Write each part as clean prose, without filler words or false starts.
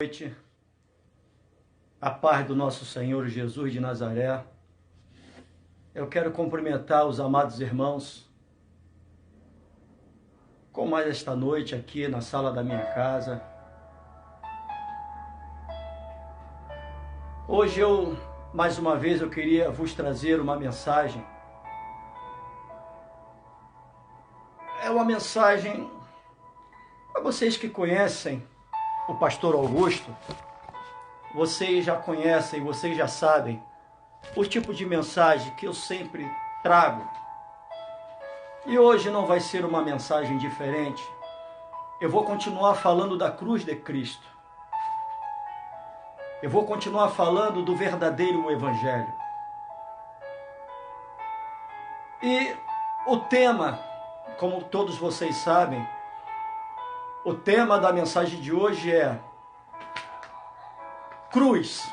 Noite, a paz do nosso Senhor Jesus de Nazaré. Eu quero cumprimentar os amados irmãos com mais esta noite aqui na sala da minha casa. Hoje mais uma vez, eu queria vos trazer uma mensagem. É uma mensagem para vocês que conhecem o pastor Augusto. Vocês já conhecem, vocês já sabem o tipo de mensagem que eu sempre trago. E hoje não vai ser uma mensagem diferente. Eu vou continuar falando da cruz de Cristo. Eu vou continuar falando do verdadeiro Evangelho. E o tema, como todos vocês sabem, o tema da mensagem de hoje é cruz.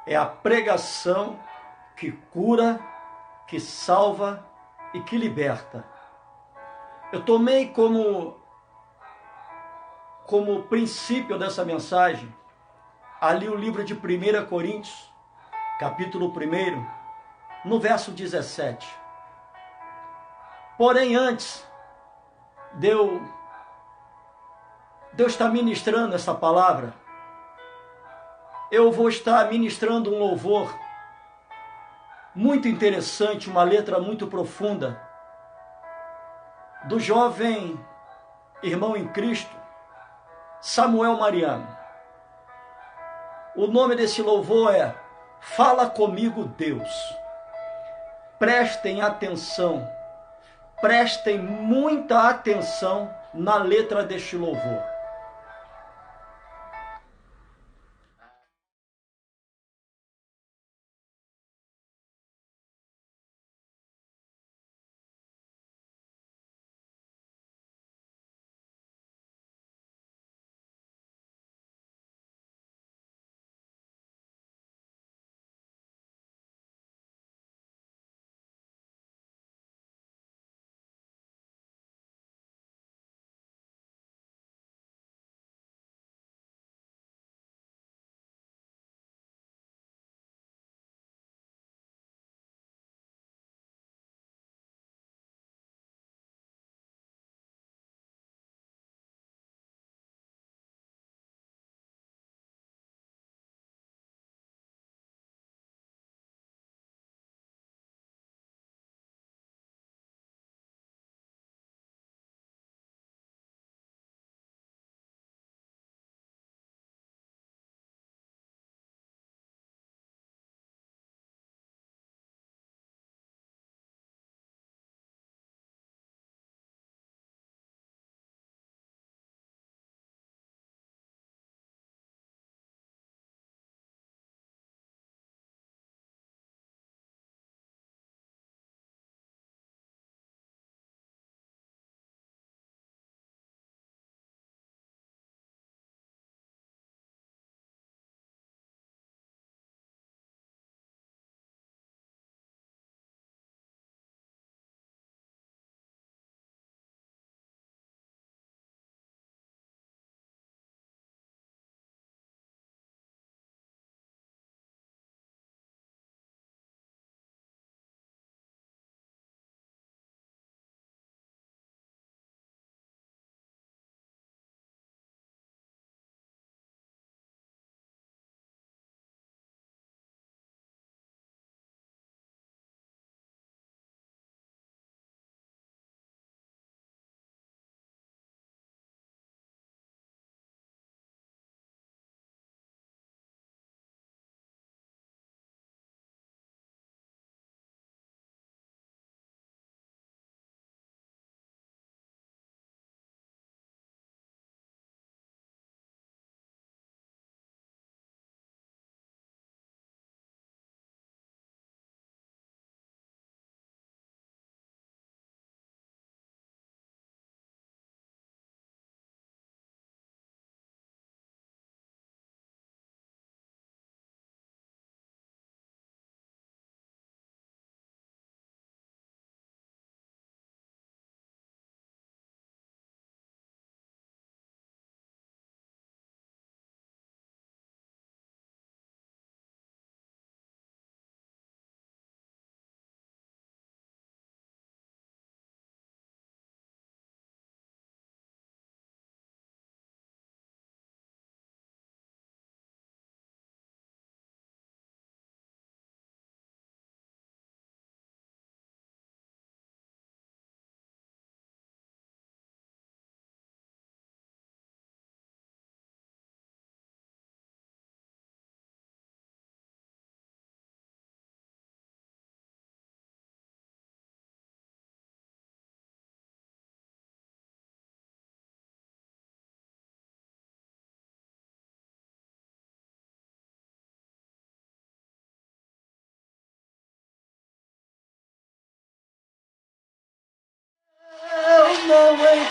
É a pregação que cura, que salva e que liberta. Eu tomei como princípio dessa mensagem ali o livro de 1 Coríntios, capítulo 1, no verso 17. Porém, antes de eu estar ministrando essa palavra, eu vou estar ministrando um louvor muito interessante, uma letra muito profunda, do jovem irmão em Cristo, Samuel Mariano. O nome desse louvor é Fala Comigo, Deus. Prestem atenção, prestem muita atenção na letra deste louvor.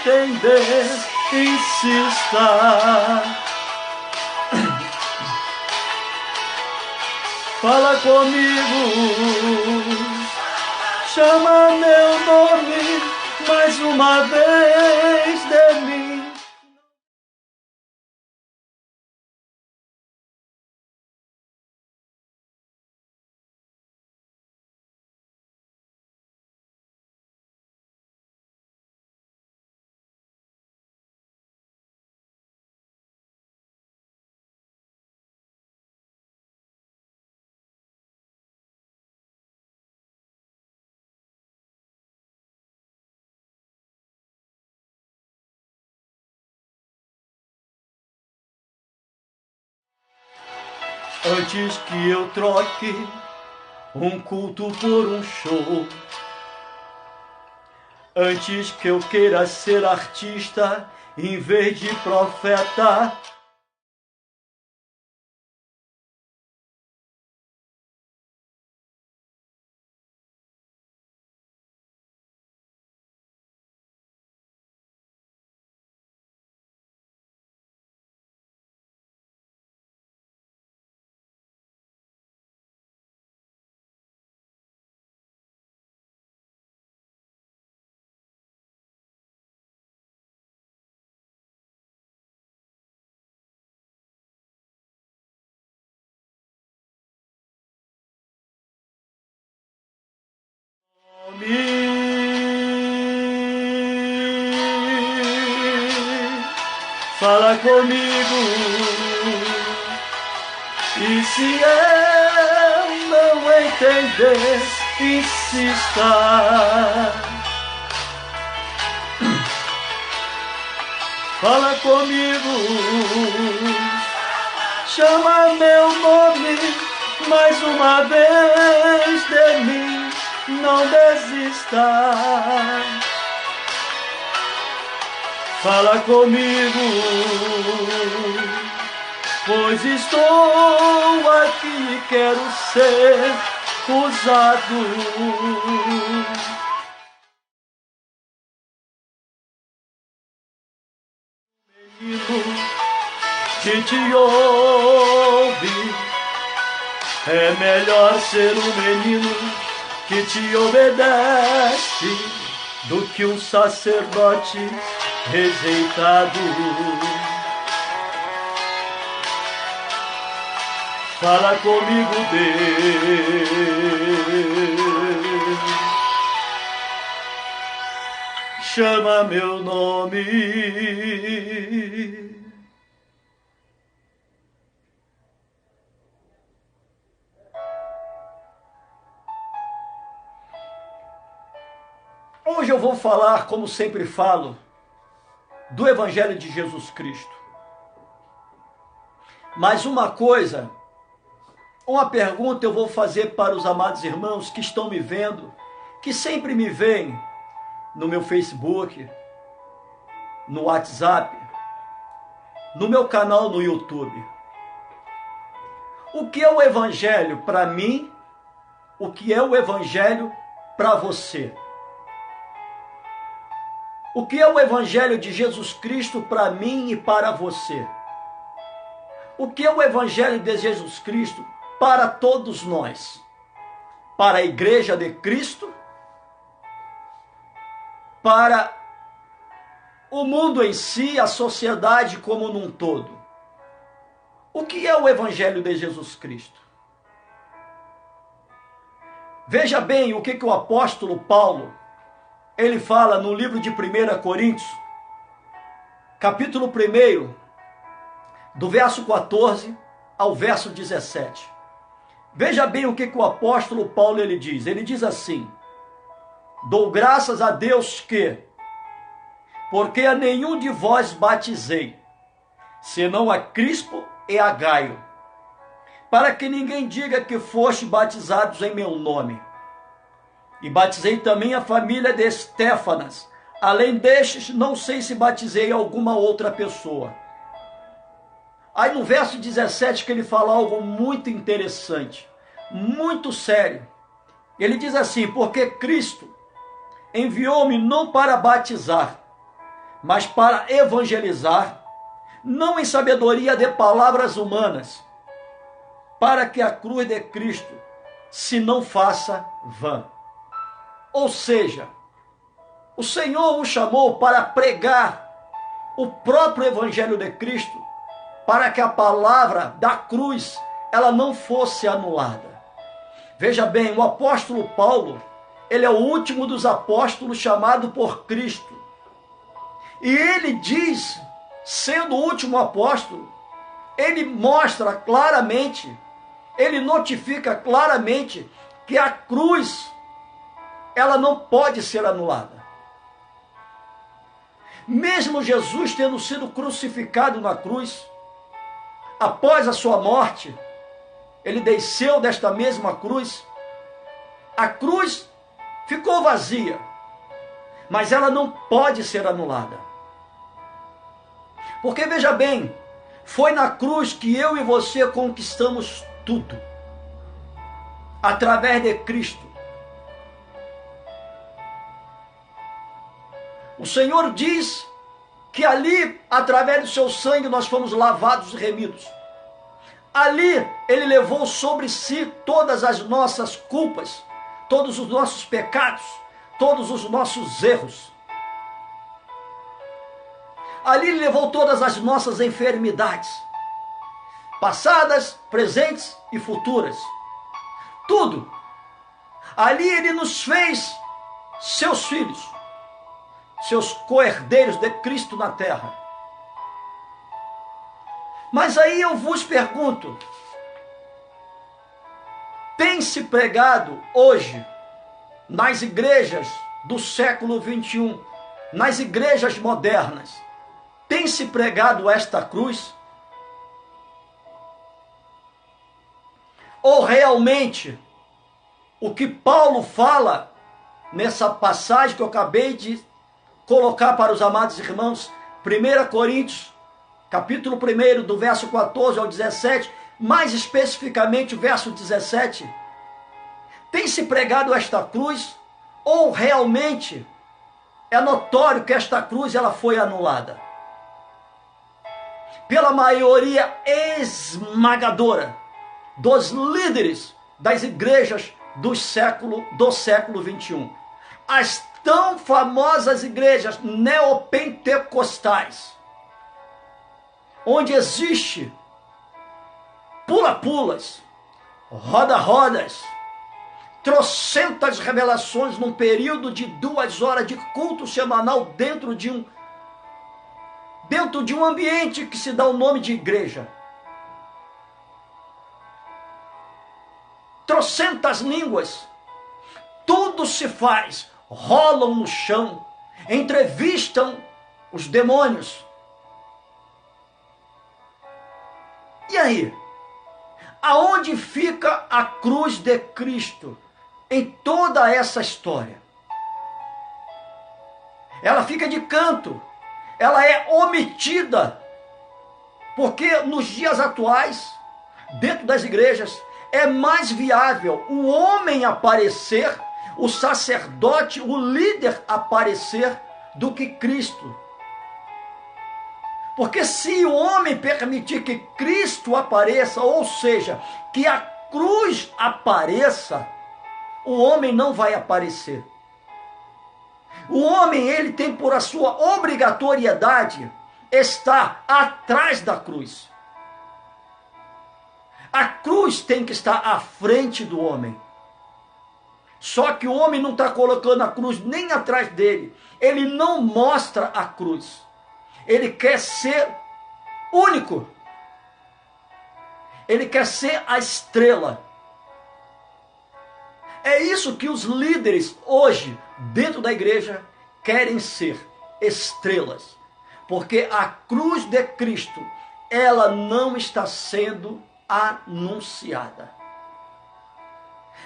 entender, insista. Fala comigo, chama meu nome mais uma vez de mim. Antes que eu troque um culto por um show, antes que eu queira ser artista em vez de profeta, fala comigo, e se eu não entender, insista. Fala comigo, chama meu nome mais uma vez de mim, não desista. Fala comigo, pois estou aqui e quero ser usado. Menino que te ouve, é melhor ser um menino que te obedece do que um sacerdote rejeitado. Fala comigo, Deus, chama meu nome. Hoje eu vou falar, como sempre falo, do Evangelho de Jesus Cristo. Mas uma coisa, uma pergunta eu vou fazer para os amados irmãos que estão me vendo, que sempre me veem no meu Facebook, no WhatsApp, no meu canal no YouTube. O que é o Evangelho para mim? O que é o Evangelho para você? O que é o Evangelho de Jesus Cristo para mim e para você? O que é o Evangelho de Jesus Cristo para todos nós? Para a Igreja de Cristo? Para o mundo em si, a sociedade como num todo? O que é o Evangelho de Jesus Cristo? Veja bem o que o apóstolo Paulo ele fala no livro de 1 Coríntios, capítulo 1, do verso 14 ao verso 17. Veja bem o que o apóstolo Paulo ele diz. Ele diz assim: dou graças a Deus que, porque a nenhum de vós batizei, senão a Crispo e a Gaio, para que ninguém diga que foste batizados em meu nome. E batizei também a família de Estéfanas. Além destes, não sei se batizei alguma outra pessoa. Aí no verso 17 que ele fala algo muito interessante, muito sério. Ele diz assim: porque Cristo enviou-me não para batizar, mas para evangelizar, não em sabedoria de palavras humanas, para que a cruz de Cristo se não faça vã. Ou seja, o Senhor o chamou para pregar o próprio Evangelho de Cristo, para que a palavra da cruz ela não fosse anulada. Veja bem, o apóstolo Paulo, ele é o último dos apóstolos chamado por Cristo. E ele diz, sendo o último apóstolo, ele mostra claramente, ele notifica claramente que a cruz, ela não pode ser anulada. Mesmo Jesus tendo sido crucificado na cruz, após a sua morte, ele desceu desta mesma cruz, a cruz ficou vazia, mas ela não pode ser anulada. Porque veja bem, foi na cruz que eu e você conquistamos tudo, através de Cristo. O Senhor diz que ali, através do seu sangue, nós fomos lavados e remidos. Ali, Ele levou sobre si todas as nossas culpas, todos os nossos pecados, todos os nossos erros. Ali Ele levou todas as nossas enfermidades, passadas, presentes e futuras. Tudo. Ali Ele nos fez seus filhos, seus co-herdeiros de Cristo na terra. Mas aí eu vos pergunto, tem se pregado hoje, nas igrejas do século 21, nas igrejas modernas, tem se pregado esta cruz? Ou realmente, o que Paulo fala nessa passagem que eu acabei de colocar para os amados irmãos, 1 Coríntios, capítulo 1, do verso 14 ao 17, mais especificamente o verso 17, tem se pregado esta cruz, ou realmente é notório que esta cruz ela foi anulada? Pela maioria esmagadora dos líderes das igrejas do século 21. As tão famosas igrejas neopentecostais, onde existe pula-pulas, roda-rodas, trocentas revelações num período de 2 horas de culto semanal dentro de um ambiente que se dá o nome de igreja. Trocentas línguas, tudo se faz, rolam no chão, entrevistam os demônios. E aí? Aonde fica a cruz de Cristo em toda essa história? Ela fica de canto, ela é omitida, porque nos dias atuais, dentro das igrejas, é mais viável o homem aparecer, o sacerdote, o líder aparecer, do que Cristo. Porque se o homem permitir que Cristo apareça, ou seja, que a cruz apareça, o homem não vai aparecer. O homem, ele tem por a sua obrigatoriedade estar atrás da cruz. A cruz tem que estar à frente do homem. Só que o homem não está colocando a cruz nem atrás dele. Ele não mostra a cruz. Ele quer ser único. Ele quer ser a estrela. É isso que os líderes hoje, dentro da igreja, querem ser, estrelas. Porque a cruz de Cristo, ela não está sendo anunciada.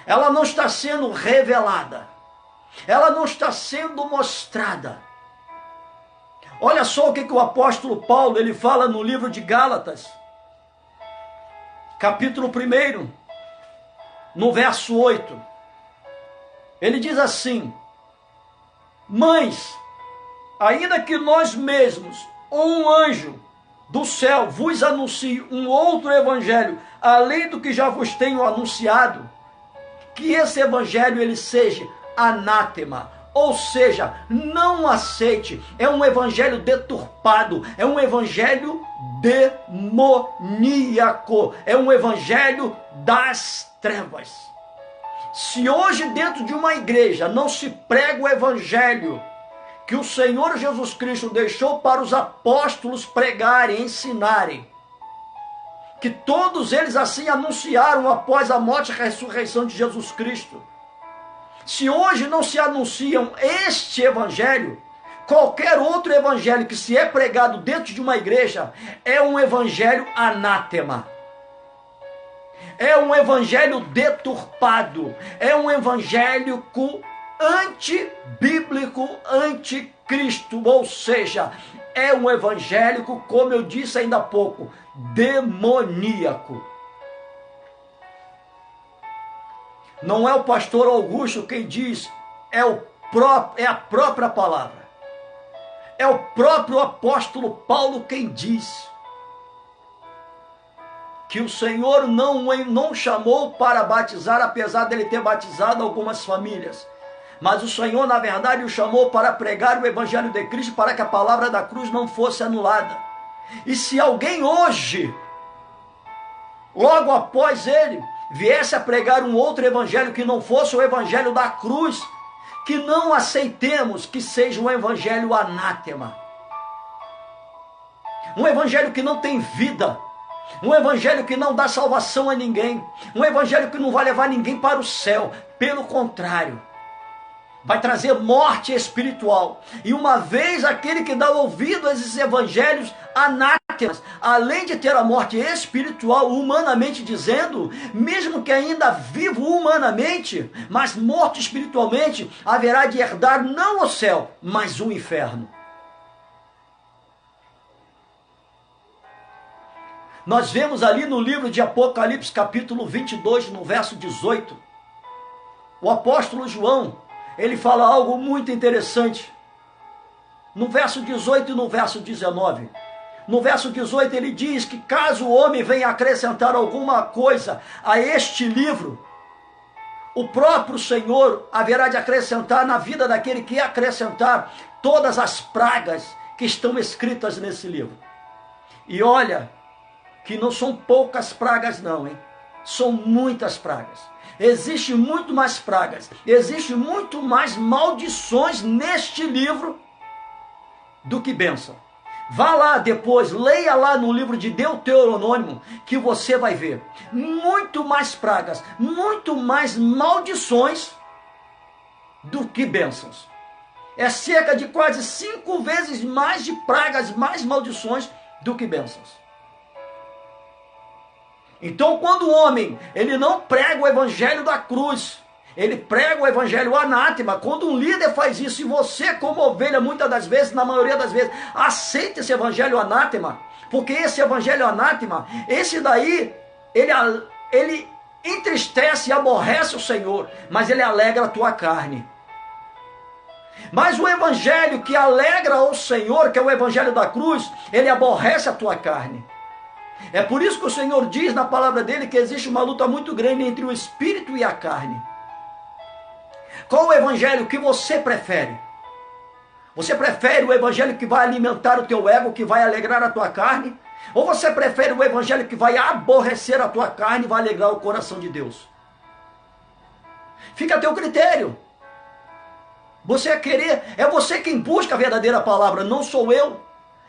Ela não está sendo revelada. Ela não está sendo mostrada. Olha só o que o apóstolo Paulo ele fala no livro de Gálatas, capítulo 1, no verso 8. Ele diz assim: mães, ainda que nós mesmos, ou um anjo do céu, vos anuncie um outro evangelho, além do que já vos tenho anunciado, que esse evangelho ele seja anátema, ou seja, não aceite. É um evangelho deturpado, é um evangelho demoníaco, é um evangelho das trevas. Se hoje dentro de uma igreja não se prega o evangelho que o Senhor Jesus Cristo deixou para os apóstolos pregarem, ensinarem, que todos eles assim anunciaram após a morte e a ressurreição de Jesus Cristo. Se hoje não se anunciam este evangelho, qualquer outro evangelho que se é pregado dentro de uma igreja é um evangelho anátema. É um evangelho deturpado, é um evangelho antibíblico, anticristo, ou seja, é um evangélico, como eu disse ainda há pouco, demoníaco. Não é o pastor Augusto quem diz, é a própria palavra. É o próprio apóstolo Paulo quem diz que o Senhor não chamou para batizar, apesar dele ter batizado algumas famílias. Mas o Senhor, na verdade, o chamou para pregar o evangelho de Cristo, para que a palavra da cruz não fosse anulada. E se alguém hoje, logo após ele, viesse a pregar um outro evangelho que não fosse o evangelho da cruz, que não aceitemos que seja um evangelho anátema. Um evangelho que não tem vida. Um evangelho que não dá salvação a ninguém. Um evangelho que não vai levar ninguém para o céu. Pelo contrário, vai trazer morte espiritual. E uma vez aquele que dá ouvido a esses evangelhos anátemas, além de ter a morte espiritual, humanamente dizendo, mesmo que ainda vivo humanamente, mas morto espiritualmente, haverá de herdar não o céu, mas o inferno. Nós vemos ali no livro de Apocalipse, capítulo 22, no verso 18, o apóstolo João, ele fala algo muito interessante. No verso 18 e no verso 19. No verso 18 ele diz que caso o homem venha acrescentar alguma coisa a este livro, o próprio Senhor haverá de acrescentar na vida daquele que acrescentar todas as pragas que estão escritas nesse livro. E olha, que não são poucas pragas não, hein? São muitas pragas. Existe muito mais pragas, existe muito mais maldições neste livro do que bênção. Vá lá depois, leia lá no livro de Deuteronômio, que você vai ver muito mais pragas, muito mais maldições do que bênçãos. É cerca de quase 5 vezes mais de pragas, mais maldições do que bênçãos. Então, quando o homem, ele não prega o evangelho da cruz, ele prega o evangelho anátema. Quando um líder faz isso, e você como ovelha, muitas das vezes, na maioria das vezes, aceita esse evangelho anátema, porque esse evangelho anátema, esse daí, ele entristece e aborrece o Senhor, mas ele alegra a tua carne. Mas o evangelho que alegra o Senhor, que é o evangelho da cruz, ele aborrece a tua carne. É por isso que o Senhor diz na palavra dele que existe uma luta muito grande entre o espírito e a carne. Qual o evangelho que você prefere? Você prefere o evangelho que vai alimentar o teu ego, que vai alegrar a tua carne? Ou você prefere o evangelho que vai aborrecer a tua carne e vai alegrar o coração de Deus? Fica a teu critério. Você é você quem busca a verdadeira palavra, não sou eu.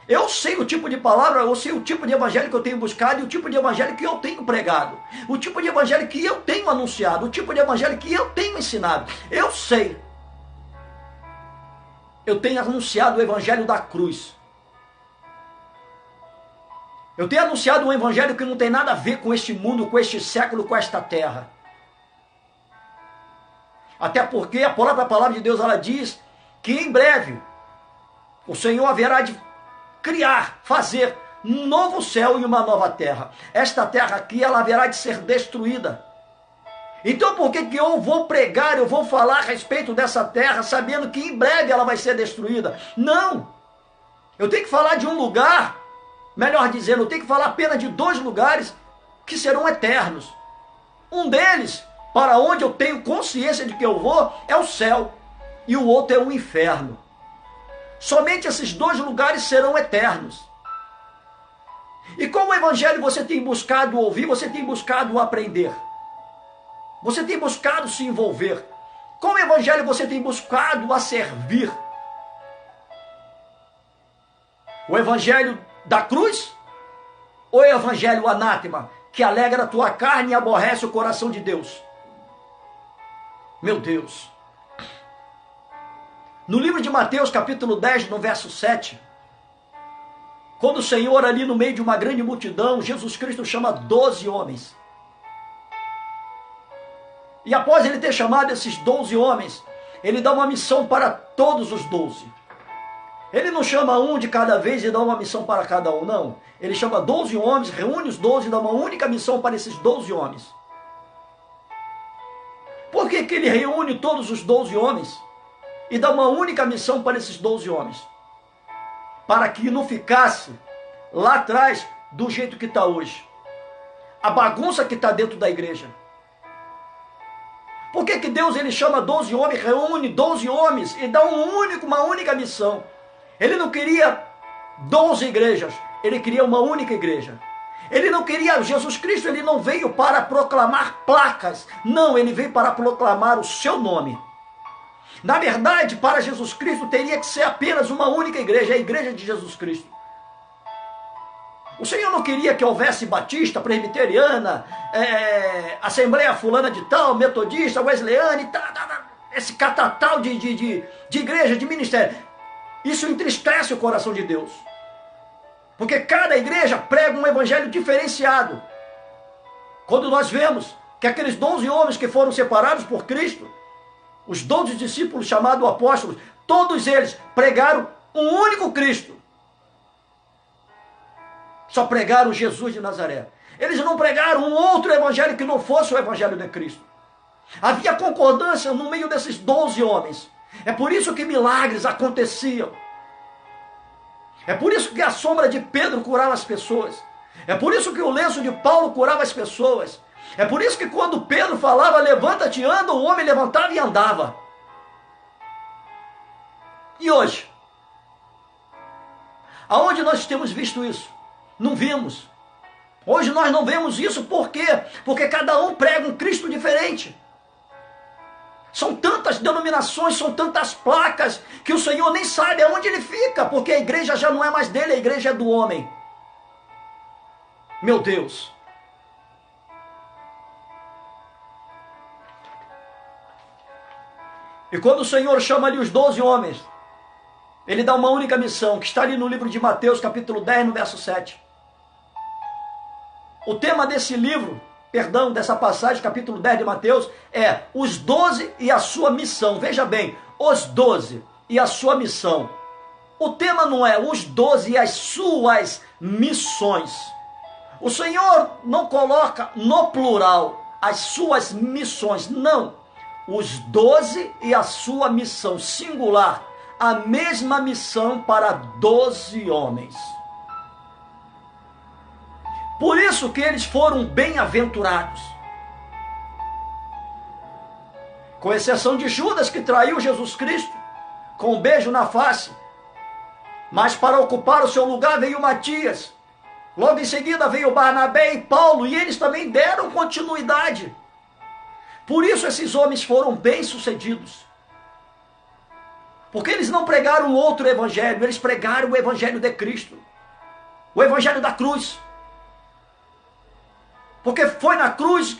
Eu sei o tipo de palavra, eu sei o tipo de evangelho que eu tenho buscado e o tipo de evangelho que eu tenho pregado. O tipo de evangelho que eu tenho anunciado, o tipo de evangelho que eu tenho ensinado. Eu sei. Eu tenho anunciado o evangelho da cruz. Eu tenho anunciado um evangelho que não tem nada a ver com este mundo, com este século, com esta terra. Até porque a própria palavra de Deus, ela diz que em breve o Senhor haverá de criar, fazer um novo céu e uma nova terra. Esta terra aqui, ela haverá de ser destruída. Então por que eu vou pregar, eu vou falar a respeito dessa terra, sabendo que em breve ela vai ser destruída? Não! Eu tenho que falar de um lugar, melhor dizendo, eu tenho que falar apenas de 2 lugares que serão eternos. Um deles, para onde eu tenho consciência de que eu vou, é o céu. E o outro é o inferno. Somente esses 2 lugares serão eternos. E qual o evangelho você tem buscado ouvir, você tem buscado aprender? Você tem buscado se envolver? Qual evangelho você tem buscado a servir? O evangelho da cruz? Ou o evangelho anátema, que alegra a tua carne e aborrece o coração de Deus? Meu Deus. No livro de Mateus, capítulo 10, no verso 7, quando o Senhor ali no meio de uma grande multidão, Jesus Cristo chama 12 homens. E após ele ter chamado esses 12 homens, ele dá uma missão para todos os 12. Ele não chama um de cada vez e dá uma missão para cada um, não. Ele chama 12 homens, reúne os 12 e dá uma única missão para esses 12 homens. Por que ele reúne todos os 12 homens e dá uma única missão para esses 12 homens? Para que não ficasse lá atrás do jeito que está hoje. A bagunça que está dentro da igreja. Por que Deus ele chama 12 homens, reúne 12 homens e dá uma única missão? Ele não queria 12 igrejas, ele queria uma única igreja. Ele não queria, Jesus Cristo ele não veio para proclamar placas, não, ele veio para proclamar o seu nome. Na verdade, para Jesus Cristo teria que ser apenas uma única igreja, a igreja de Jesus Cristo. O Senhor não queria que houvesse batista, presbiteriana, assembleia fulana de tal, metodista, wesleyana, esse catatal de igreja, de ministério. Isso entristece o coração de Deus. Porque cada igreja prega um evangelho diferenciado. Quando nós vemos que aqueles 12 homens que foram separados por Cristo, os 12 discípulos chamados apóstolos, todos eles pregaram um único Cristo. Só pregaram Jesus de Nazaré. Eles não pregaram um outro evangelho que não fosse o evangelho de Cristo. Havia concordância no meio desses 12 homens. É por isso que milagres aconteciam. É por isso que a sombra de Pedro curava as pessoas. É por isso que o lenço de Paulo curava as pessoas. É por isso que quando Pedro falava, levanta-te e anda, o homem levantava e andava. E hoje? Aonde nós temos visto isso? Não vimos. Hoje nós não vemos isso, por quê? Porque cada um prega um Cristo diferente. São tantas denominações, são tantas placas, que o Senhor nem sabe aonde ele fica, porque a igreja já não é mais dele, a igreja é do homem. Meu Deus. E quando o Senhor chama ali os 12 homens, ele dá uma única missão, que está ali no livro de Mateus, capítulo 10, no verso 7. O tema desse livro, dessa passagem, capítulo 10 de Mateus, é os 12 e a sua missão. Veja bem, os 12 e a sua missão. O tema não é os 12 e as suas missões. O Senhor não coloca no plural as suas missões, não. Os 12 e a sua missão, singular, a mesma missão para 12 homens. Por isso que eles foram bem-aventurados. Com exceção de Judas, que traiu Jesus Cristo, com um beijo na face. Mas para ocupar o seu lugar veio Matias. Logo em seguida veio Barnabé e Paulo, e eles também deram continuidade. Por isso esses homens foram bem-sucedidos. Porque eles não pregaram outro evangelho, eles pregaram o evangelho de Cristo. O evangelho da cruz. Porque foi na cruz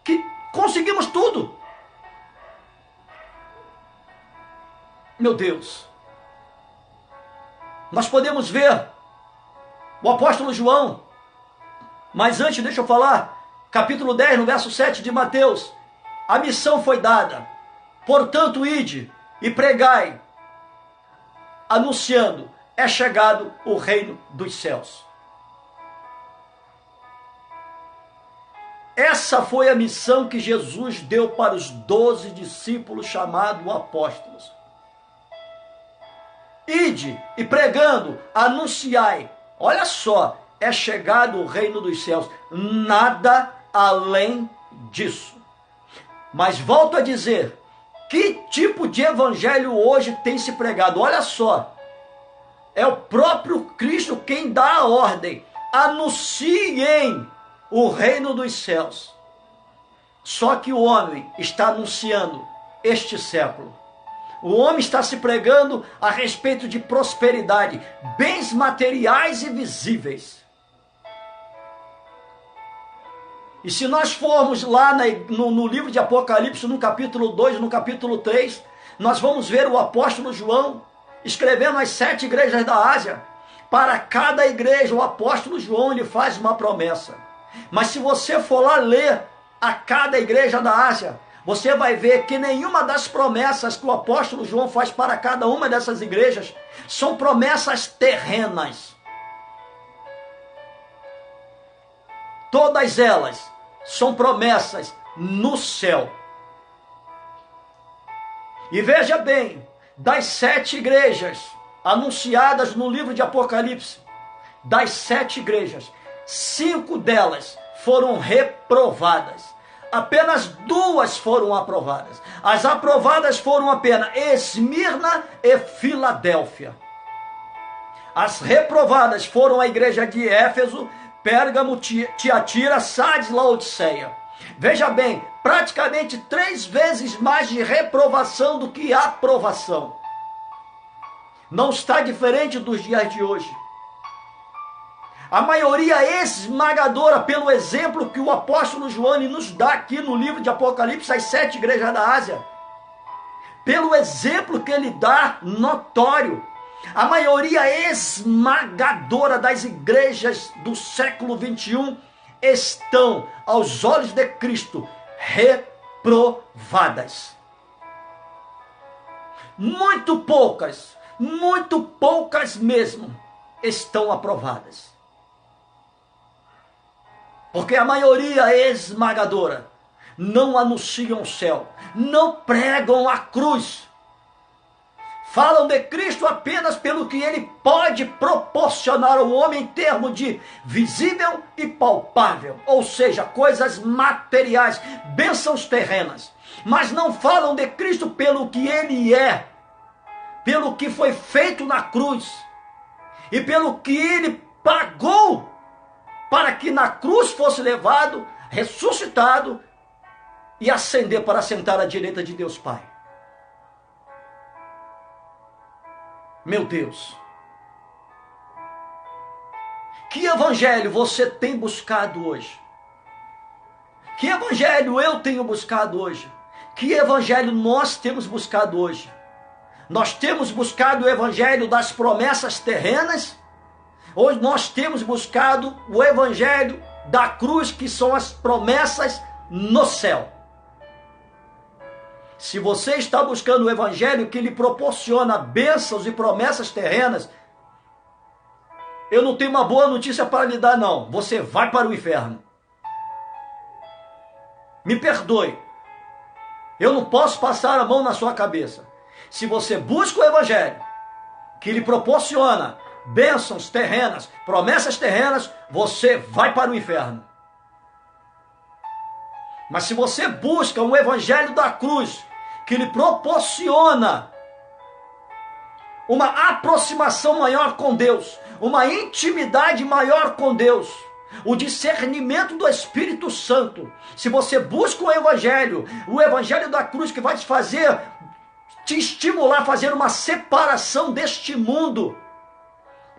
que conseguimos tudo. Meu Deus. Nós podemos ver o apóstolo João. Mas antes, deixa eu falar. Capítulo 10, no verso 7 de Mateus. A missão foi dada. Portanto, ide e pregai, anunciando, é chegado o reino dos céus. Essa foi a missão que Jesus deu para os 12 discípulos chamados apóstolos. Ide e pregando, anunciai. Olha só, é chegado o reino dos céus. Nada além disso. Mas volto a dizer, que tipo de evangelho hoje tem se pregado? Olha só, é o próprio Cristo quem dá a ordem. Anunciem o reino dos céus. Só que o homem está anunciando este século. O homem está se pregando a respeito de prosperidade, bens materiais e visíveis. E se nós formos lá no livro de Apocalipse, no capítulo 2, no capítulo 3, nós vamos ver o apóstolo João escrevendo as 7 igrejas da Ásia. Para cada igreja, o apóstolo João lhe faz uma promessa. Mas se você for lá ler a cada igreja da Ásia, você vai ver que nenhuma das promessas que o apóstolo João faz para cada uma dessas igrejas são promessas terrenas. Todas elas são promessas no céu. E veja bem, das 7 igrejas anunciadas no livro de Apocalipse, das 7 igrejas, 5 delas foram reprovadas. Apenas 2 foram aprovadas. As aprovadas foram apenas Esmirna e Filadélfia. As reprovadas foram a igreja de Éfeso, Pérgamo, Tiatira, Sardes, Laodiceia. Veja bem, praticamente 3 vezes mais de reprovação do que aprovação. Não está diferente dos dias de hoje. A maioria esmagadora, pelo exemplo que o apóstolo João nos dá aqui no livro de Apocalipse, as 7 igrejas da Ásia. Pelo exemplo que ele dá, notório. A maioria esmagadora das igrejas do século 21 estão, aos olhos de Cristo, reprovadas. Muito poucas mesmo, estão aprovadas. Porque a maioria esmagadora não anunciam o céu, não pregam a cruz. Falam de Cristo apenas pelo que ele pode proporcionar ao homem em termos de visível e palpável, ou seja, coisas materiais, bênçãos terrenas. Mas não falam de Cristo pelo que ele é, pelo que foi feito na cruz e pelo que ele pagou para que na cruz fosse levado, ressuscitado e ascender para sentar à direita de Deus Pai. Meu Deus, que evangelho você tem buscado hoje? Que evangelho eu tenho buscado hoje? Que evangelho nós temos buscado hoje? Nós temos buscado o evangelho das promessas terrenas? Ou nós temos buscado o evangelho da cruz, que são as promessas no céu? Se você está buscando o evangelho que lhe proporciona bênçãos e promessas terrenas, eu não tenho uma boa notícia para lhe dar, não. Você vai para o inferno. Me perdoe. Eu não posso passar a mão na sua cabeça. Se você busca o evangelho que lhe proporciona bênçãos terrenas, promessas terrenas, você vai para o inferno. Mas se você busca um evangelho da cruz, que lhe proporciona uma aproximação maior com Deus, uma intimidade maior com Deus, o discernimento do Espírito Santo. Se você busca o evangelho da cruz, que vai te estimular a fazer uma separação deste mundo.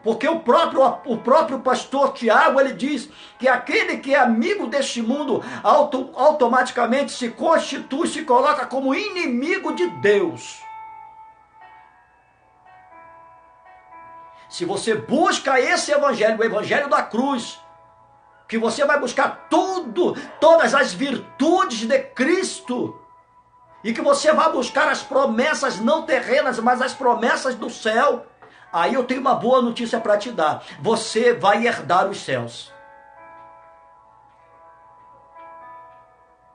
Porque o próprio pastor Tiago, ele diz que aquele que é amigo deste mundo automaticamente se constitui, se coloca como inimigo de Deus. Se você busca esse evangelho, o evangelho da cruz, que você vai buscar todas as virtudes de Cristo, e que você vai buscar as promessas não terrenas, mas as promessas do céu, aí eu tenho uma boa notícia para te dar. Você vai herdar os céus.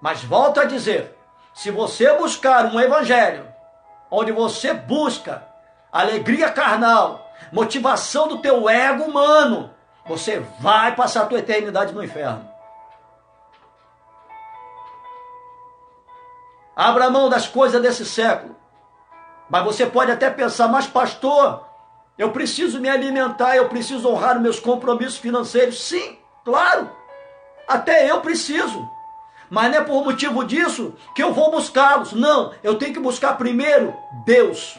Mas volto a dizer, se você buscar um evangelho onde você busca alegria carnal, motivação do teu ego humano, você vai passar a tua eternidade no inferno. Abra mão das coisas desse século. Mas você pode até pensar, mas pastor, eu preciso me alimentar, eu preciso honrar meus compromissos financeiros. Sim, claro, até eu preciso. Mas não é por motivo disso que eu vou buscá-los. Não, eu tenho que buscar primeiro Deus.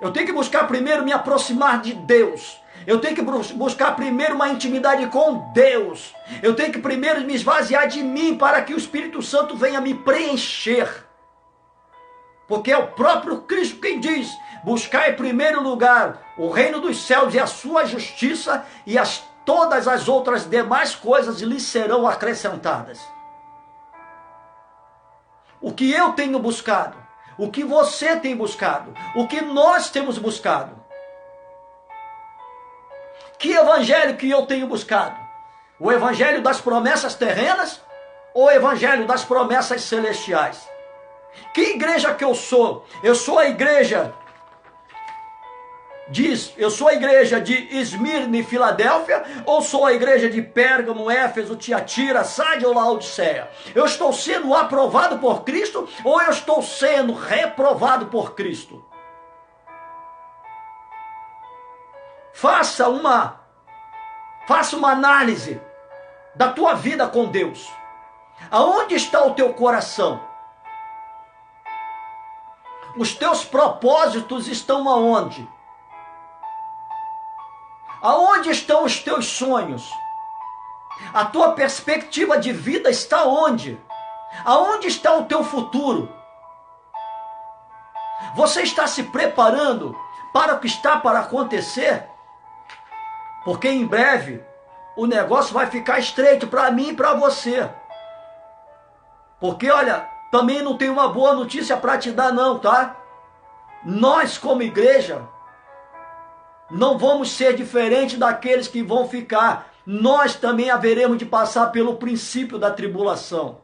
Eu tenho que buscar primeiro me aproximar de Deus. Eu tenho que buscar primeiro uma intimidade com Deus. Eu tenho que primeiro me esvaziar de mim para que o Espírito Santo venha me preencher. Porque é o próprio Cristo quem diz: buscar em primeiro lugar o reino dos céus e a sua justiça, e todas as outras demais coisas lhe serão acrescentadas. O que eu tenho buscado, o que você tem buscado, o que nós temos buscado. Que evangelho que eu tenho buscado? O evangelho das promessas terrenas ou o evangelho das promessas celestiais? Que igreja que eu sou? Eu sou a igreja de Esmirna e Filadélfia, ou sou a igreja de Pérgamo, Éfeso, Tiatira, Sardes ou Laodiceia? Eu estou sendo aprovado por Cristo ou eu estou sendo reprovado por Cristo? Faça uma análise da tua vida com Deus. Aonde está o teu coração? Os teus propósitos estão aonde? Aonde estão os teus sonhos? A tua perspectiva de vida está onde? Aonde está o teu futuro? Você está se preparando para o que está para acontecer? Porque em breve o negócio vai ficar estreito para mim e para você. Porque olha, também não tem uma boa notícia para te dar não, tá? Nós como igreja não vamos ser diferentes daqueles que vão ficar. Nós também haveremos de passar pelo princípio da tribulação.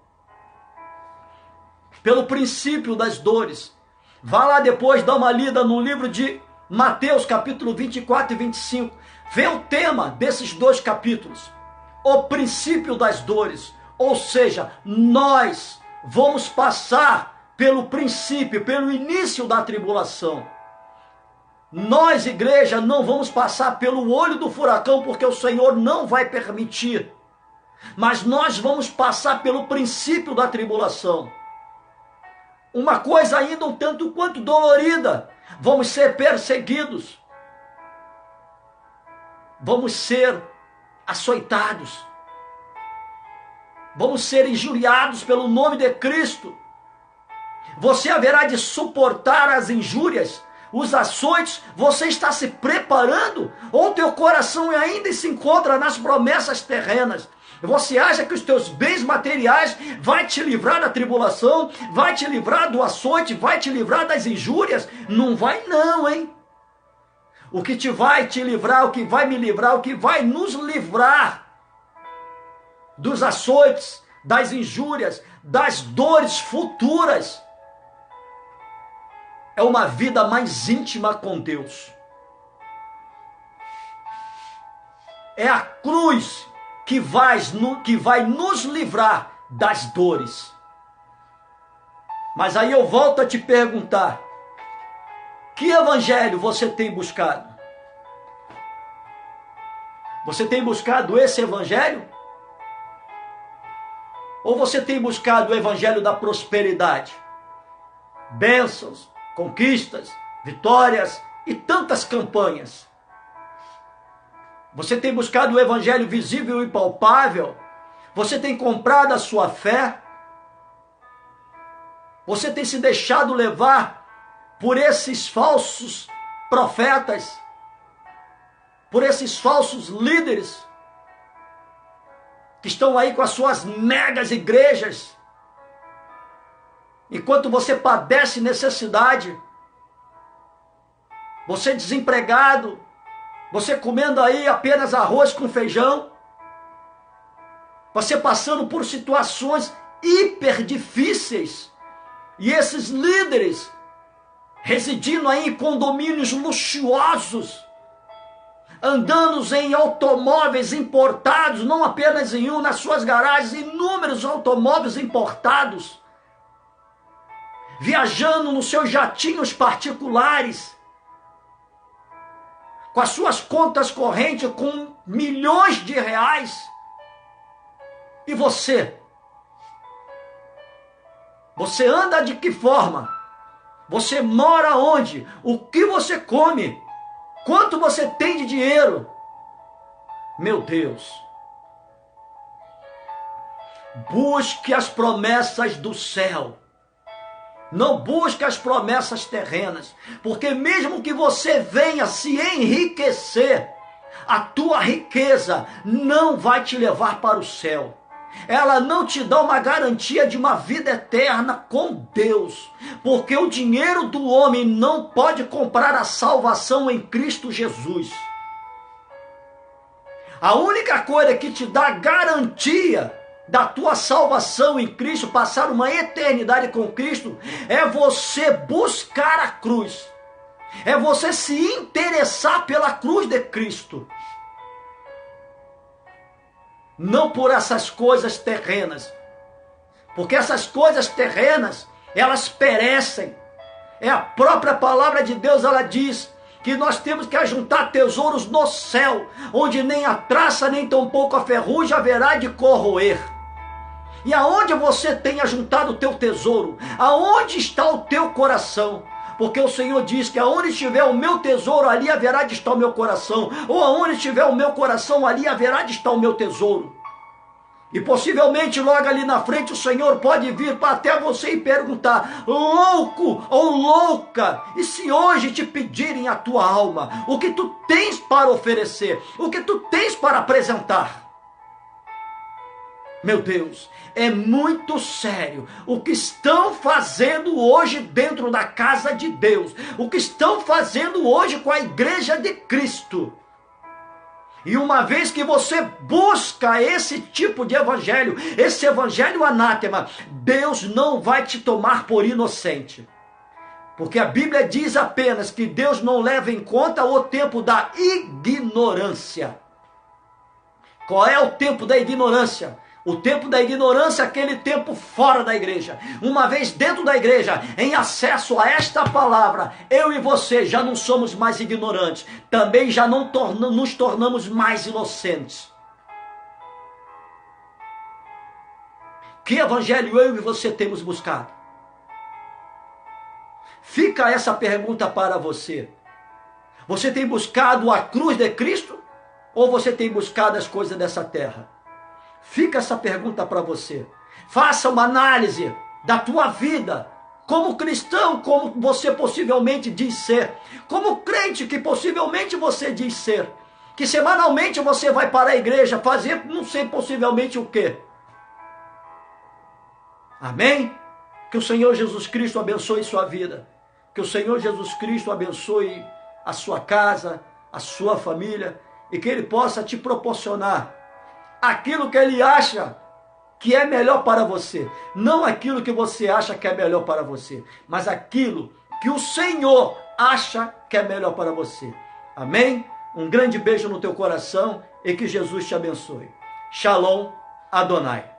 Pelo princípio das dores. Vá lá depois, dá uma lida no livro de Mateus, capítulo 24 e 25. Vê o tema desses dois capítulos. O princípio das dores. Ou seja, nós vamos passar pelo princípio, pelo início da tribulação. Nós, igreja, não vamos passar pelo olho do furacão, porque o Senhor não vai permitir. Mas nós vamos passar pelo princípio da tribulação. Uma coisa ainda um tanto quanto dolorida. Vamos ser perseguidos. Vamos ser açoitados. Vamos ser injuriados pelo nome de Cristo. Você haverá de suportar as injúrias, os açoites. Você está se preparando? Ou teu coração ainda se encontra nas promessas terrenas? Você acha que os teus bens materiais vai te livrar da tribulação? Vai te livrar do açoite? Vai te livrar das injúrias? Não vai não, hein? O que vai te livrar, o que vai me livrar, o que vai nos livrar dos açoites, das injúrias, das dores futuras, é uma vida mais íntima com Deus. É a cruz que vai nos livrar das dores. Mas aí eu volto a te perguntar, que evangelho você tem buscado? Você tem buscado esse evangelho? Ou você tem buscado o evangelho da prosperidade? Bênçãos, conquistas, vitórias e tantas campanhas. Você tem buscado o evangelho visível e palpável? Você tem comprado a sua fé? Você tem se deixado levar por esses falsos profetas, por esses falsos líderes que estão aí com as suas megas igrejas, enquanto você padece necessidade, você desempregado, você comendo aí apenas arroz com feijão, você passando por situações hiper difíceis. E esses líderes residindo aí em condomínios luxuosos, andando em automóveis importados, não apenas em um, nas suas garagens, inúmeros automóveis importados, viajando nos seus jatinhos particulares, com as suas contas correntes com milhões de reais. E você? Você anda de que forma? Você mora onde? O que você come? Quanto você tem de dinheiro? Meu Deus! Busque as promessas do céu. Não busque as promessas terrenas, porque mesmo que você venha se enriquecer, a tua riqueza não vai te levar para o céu. Ela não te dá uma garantia de uma vida eterna com Deus, porque o dinheiro do homem não pode comprar a salvação em Cristo Jesus. A única coisa que te dá garantia da tua salvação em Cristo, passar uma eternidade com Cristo, é você buscar a cruz, é você se interessar pela cruz de Cristo, não por essas coisas terrenas, porque essas coisas terrenas, elas perecem. É a própria palavra de Deus, ela diz que nós temos que ajuntar tesouros no céu, onde nem a traça, nem tampouco a ferrugem haverá de corroer. E aonde você tem ajuntado o teu tesouro? Aonde está o teu coração? Porque o Senhor diz que aonde estiver o meu tesouro, ali haverá de estar o meu coração. Ou aonde estiver o meu coração, ali haverá de estar o meu tesouro. E possivelmente logo ali na frente o Senhor pode vir para até você e perguntar: louco ou louca, e se hoje te pedirem a tua alma, o que tu tens para oferecer? O que tu tens para apresentar? Meu Deus, é muito sério o que estão fazendo hoje dentro da casa de Deus, o que estão fazendo hoje com a igreja de Cristo. E uma vez que você busca esse tipo de evangelho, esse evangelho anátema, Deus não vai te tomar por inocente. Porque a Bíblia diz apenas que Deus não leva em conta o tempo da ignorância. Qual é o tempo da ignorância? O tempo da ignorância é aquele tempo fora da igreja. Uma vez dentro da igreja, em acesso a esta palavra, eu e você já não somos mais ignorantes. Também já não nos tornamos mais inocentes. Que evangelho eu e você temos buscado? Fica essa pergunta para você. Você tem buscado a cruz de Cristo? Ou você tem buscado as coisas dessa terra? Fica essa pergunta para você. Faça uma análise da tua vida, como cristão, como você possivelmente diz ser, como crente que possivelmente você diz ser, que semanalmente você vai para a igreja fazer não sei possivelmente o quê. Amém? Que o Senhor Jesus Cristo abençoe sua vida, que o Senhor Jesus Cristo abençoe a sua casa, a sua família, e que Ele possa te proporcionar aquilo que Ele acha que é melhor para você. Não aquilo que você acha que é melhor para você, mas aquilo que o Senhor acha que é melhor para você. Amém? Um grande beijo no teu coração e que Jesus te abençoe. Shalom Adonai.